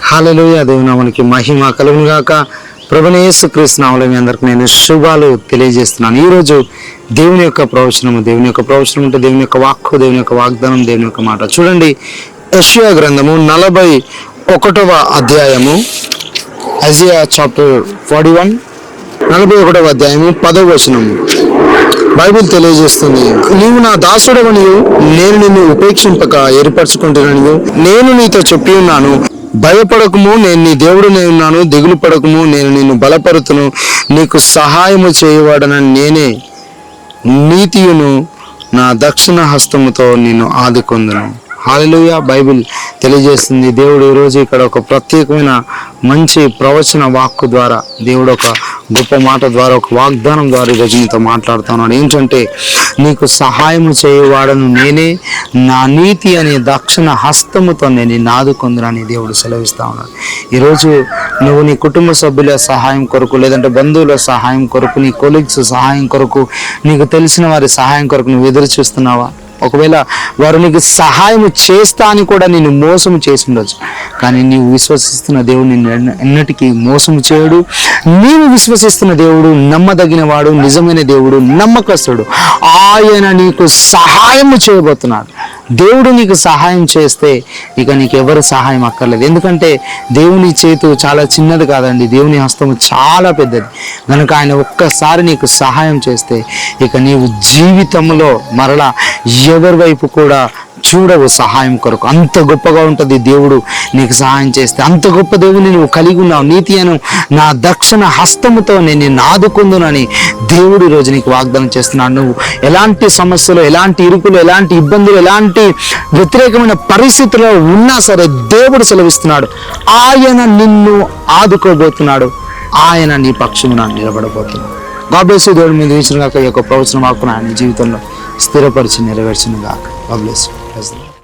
హల్లెలూయా. దేవుని నామానికి మహిమ కలుగును గాక. ప్రభువైన యేసుక్రీస్తు నామములో మీ అందరికి నేను శుభాలు తెలియజేస్తున్నాను. ఈరోజు దేవుని యొక్క ప్రవచనం అంటే దేవుని యొక్క వాక్కు, దేవుని యొక్క వాగ్దానం, దేవుని యొక్క మాట. చూడండి, యెషయా గ్రంథము 41వ అధ్యాయము, ఐజియా చాప్టర్ 41, 41వ అధ్యాయము 10వ వచనము. బైబిల్ తెలియజేస్తుంది, నీవు నా దాసుడవనియు నేను నిన్ను ఉపేక్షింపక ఏర్పరచుకుంటున్నాను. నేను నీతో చెప్పి ఉన్నాను, భయపడకము, నేను నీ దేవుడునే ఉన్నాను. దిగులు పడకము, నేను నిన్ను బలపరుతును. నీకు సహాయము చేయవాడనని నేనే, నీతియును నా దక్షిణ హస్తముతో నిన్ను ఆదుకొందును. హల్లెలూయా. బైబిల్ తెలియజేస్తుంది, దేవుడు ఈరోజు ఇక్కడ ఒక ప్రత్యేకమైన మంచి ప్రవచన వాక్కు ద్వారా, దేవుడు ఒక గొప్ప మాట ద్వారా, ఒక వాగ్దానం ద్వారా ఈరోజు నీతో మాట్లాడుతున్నాడు. ఏంటంటే, నీకు సహాయము చేయవాడను నేనే, నా నీతి అనే దక్షిణ హస్తముతో నేను నిన్ను ఆదుకొందునని దేవుడు సెలవిస్తా ఉన్నాడు. ఈరోజు నువ్వు నీ కుటుంబ సభ్యుల సహాయం కొరకు, లేదంటే బంధువుల సహాయం కొరకు, నీ కొలీగ్స్ సహాయం కొరకు, నీకు తెలిసిన వారి సహాయం కొరకు నువ్వు ఎదురు చూస్తున్నావా? ఒకవేళ వారు నీకు సహాయం చేస్తా అని కూడా నిన్ను మోసం చేసి ఉండొచ్చు, కానీ నీవు విశ్వసిస్తున్న దేవుడు నిన్ను ఎన్నటికీ మోసం చేయడు. నీవు విశ్వసిస్తున్న దేవుడు నమ్మదగిన వాడు, నిజమైన దేవుడు, నమ్మకస్తుడు. ఆయన నీకు సహాయం చేయబోతున్నాడు. దేవుడు నీకు సహాయం చేస్తే ఇక నీకు ఎవరు సహాయం అక్కర్లేదు. ఎందుకంటే దేవుని చేతు చాలా చిన్నది కాదండి, దేవుని హస్తము చాలా పెద్దది. కనుక ఆయన ఒక్కసారి నీకు సహాయం చేస్తే ఇక నీవు జీవితంలో మరలా ఎవరి వైపు కూడా చూడవు సహాయం కొరకు. అంత గొప్పగా ఉంటుంది దేవుడు నీకు సహాయం చేస్తే. అంత గొప్ప దేవుని నువ్వు కలిగి ఉన్నావు. నీతి అను నా దక్షిణ హస్తముతో నేను నిన్ను ఆదుకుందునని దేవుడు ఈరోజు నీకు వాగ్దానం చేస్తున్నాడు. నువ్వు ఎలాంటి సమస్యలు, ఎలాంటి ఇరుకులు, ఎలాంటి ఇబ్బందులు, ఎలాంటి వ్యతిరేకమైన పరిస్థితుల్లో ఉన్నా సరే దేవుడు సెలవిస్తున్నాడు, ఆయన నిన్ను ఆదుకోబోతున్నాడు. ఆయన నీ పక్షమున నిలబడబోతున్నాడు. God bless you. దేవుడు మీద ఇచ్చిన గాక ఈ యొక్క ప్రవచనం వాక్కును ఆయన జీవితంలో స్థిరపరిచి నెరవేర్చును గాక. God bless you.